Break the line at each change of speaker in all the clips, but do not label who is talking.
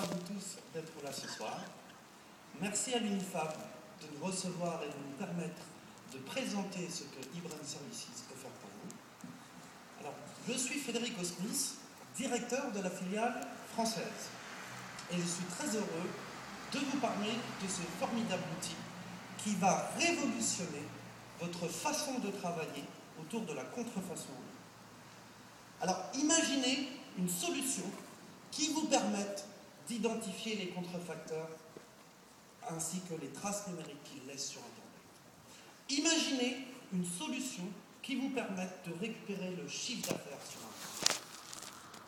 à vous tous d'être là ce soir. Merci à l'UNIFAB de nous recevoir et de nous permettre de présenter ce que Ibrand Services peut faire pour vous. Alors, je suis Federico Smith, directeur de la filiale française. Et je suis très heureux de vous parler de ce formidable outil qui va révolutionner votre façon de travailler autour de la contrefaçon. Alors, imaginez une solution qui vous permette d'identifier les contrefacteurs ainsi que les traces numériques qu'ils laissent sur Internet. Imaginez une solution qui vous permette de récupérer le chiffre d'affaires sur Internet.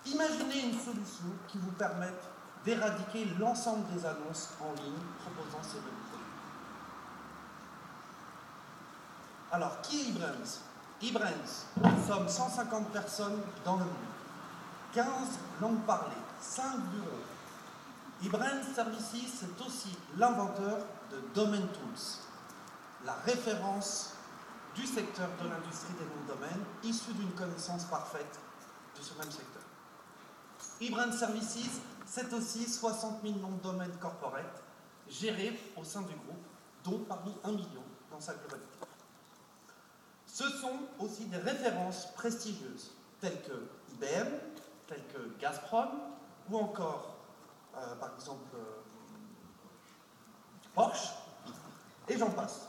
Imaginez une solution qui vous permette d'éradiquer l'ensemble des annonces en ligne proposant ces mêmes produits. Alors, qui est Ibrand? Ibrand, nous sommes 150 personnes dans le monde, 15 langues parlées, 5 bureaux. Ibrand Services, c'est aussi l'inventeur de Domain Tools, la référence du secteur de l'industrie des noms de domaine, issue d'une connaissance parfaite de ce même secteur. Ibrand Services, c'est aussi 60 000 noms de domaine corporate gérés au sein du groupe, dont parmi 1 million dans sa globalité. Ce sont aussi des références prestigieuses, telles que IBM, telles que Gazprom, ou encore, par exemple, Porsche, et j'en passe.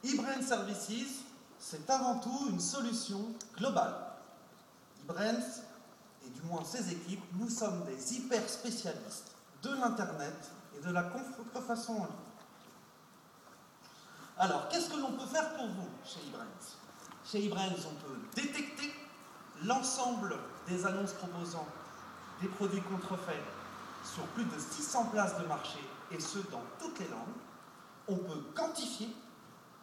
Ibrand Services, c'est avant tout une solution globale. Ibrand, et du moins ses équipes, nous sommes des hyper spécialistes de l'Internet et de la contrefaçon en ligne. Alors, qu'est-ce que l'on peut faire pour vous chez Ibrand? Chez Ibrand, on peut détecter l'ensemble des annonces proposant des produits contrefaits sur plus de 600 places de marché, et ce, dans toutes les langues. On peut quantifier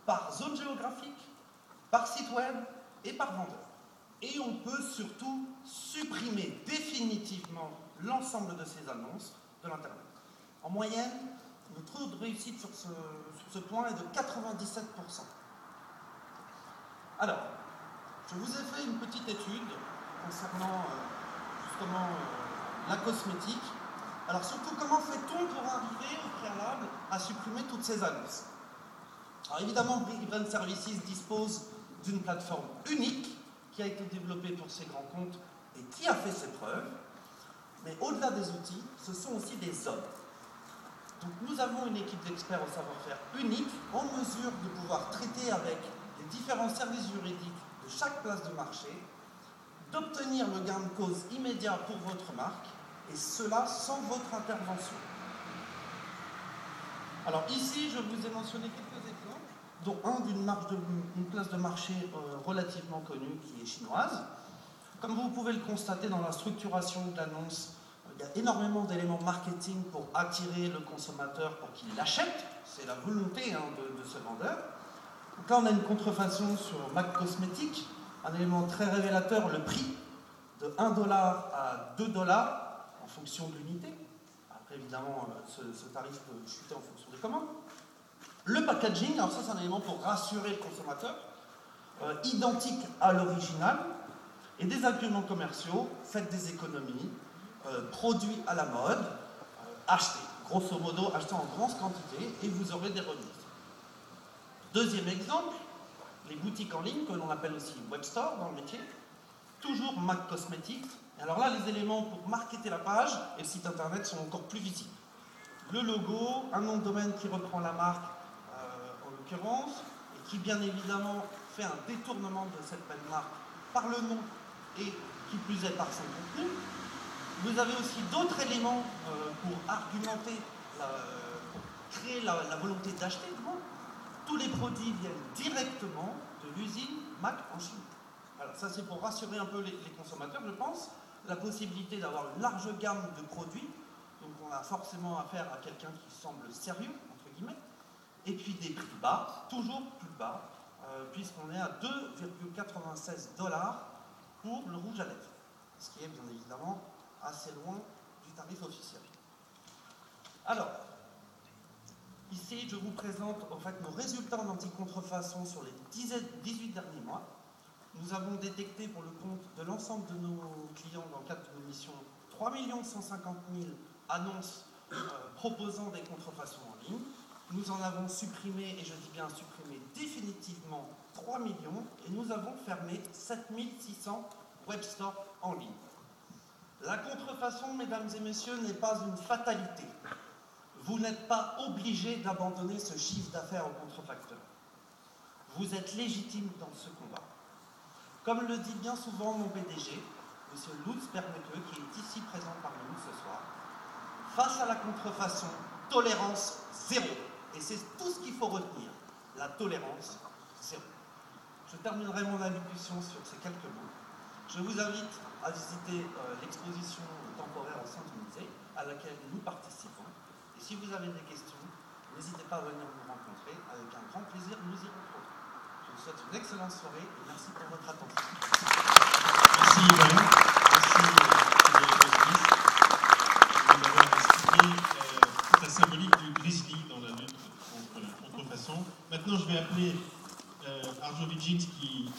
par zone géographique, par site web et par vendeur. Et on peut surtout supprimer définitivement l'ensemble de ces annonces de l'Internet. En moyenne, le taux de réussite sur ce point est de 97%. Alors, je vous ai fait une petite étude concernant justement la cosmétique. Alors surtout, comment fait-on pour arriver au préalable à supprimer toutes ces annonces? Alors évidemment, Ibrand Services dispose d'une plateforme unique qui a été développée pour ces grands comptes et qui a fait ses preuves. Mais au-delà des outils, ce sont aussi des hommes. Donc nous avons une équipe d'experts au savoir-faire unique, en mesure de pouvoir traiter avec les différents services juridiques de chaque place de marché, d'obtenir le gain de cause immédiat pour votre marque, et cela sans votre intervention. Alors ici, je vous ai mentionné quelques exemples, dont un d'une place de marché relativement connue qui est chinoise. Comme vous pouvez le constater dans la structuration de l'annonce, il y a énormément d'éléments marketing pour attirer le consommateur pour qu'il l'achète. C'est la volonté de ce vendeur. Donc là, on a une contrefaçon sur MAC Cosmétiques, un élément très révélateur, le prix de $1 à $2 en fonction de l'unité. Après, évidemment, ce tarif peut chuter en fonction des commandes. Le packaging, alors ça, c'est un élément pour rassurer le consommateur, identique à l'original, et des arguments commerciaux, faites des économies, produits à la mode, achetez. Grosso modo, achetez en grande quantité et vous aurez des remises. Deuxième exemple, les boutiques en ligne, que l'on appelle aussi web store dans le métier, toujours MAC Cosmetics. Alors là, les éléments pour marketer la page et le site internet sont encore plus visibles. Le logo, un nom de domaine qui reprend la marque, en l'occurrence, et qui bien évidemment fait un détournement de cette belle marque par le nom et qui plus est par son contenu. Vous avez aussi d'autres éléments pour argumenter, pour créer la volonté d'acheter. Tous les produits viennent directement de l'usine MAC en Chine. Alors ça, c'est pour rassurer un peu les consommateurs, je pense. La possibilité d'avoir une large gamme de produits. Donc on a forcément affaire à quelqu'un qui semble sérieux, entre guillemets. Et puis des prix bas, toujours plus bas, puisqu'on est à $2,96 pour le rouge à lèvres. Ce qui est bien évidemment assez loin du tarif officiel. Alors, ici, je vous présente en fait nos résultats en anti-contrefaçon sur les 18 derniers mois. Nous avons détecté pour le compte de l'ensemble de nos clients dans le cadre de nos missions 3 150 000 annonce proposant des contrefaçons en ligne. Nous en avons supprimé, et je dis bien supprimé définitivement, 3 millions, et nous avons fermé 7600 webstores en ligne. La contrefaçon, mesdames et messieurs, n'est pas une fatalité. Vous n'êtes pas obligés d'abandonner ce chiffre d'affaires aux contrefacteurs. Vous êtes légitime dans ce combat. Comme le dit bien souvent mon PDG, M. Lutz Berneke, qui est ici présent parmi nous ce soir, face à la contrefaçon, tolérance zéro. Et c'est tout ce qu'il faut retenir, la tolérance zéro. Je terminerai mon allocution sur ces quelques mots. Je vous invite à visiter l'exposition temporaire au sein du musée, à laquelle nous participons. Et si vous avez des questions, n'hésitez pas à venir nous rencontrer. Avec un grand plaisir, nous y retrouverons. Je vous souhaite une excellente soirée et merci pour votre attention.
Merci Yvan. Merci Frédéric Ostis. Vous avez expliqué toute la symbolique du grizzly dans la lutte contre la contrefaçon. Maintenant, je vais appeler Arjo Vidjic qui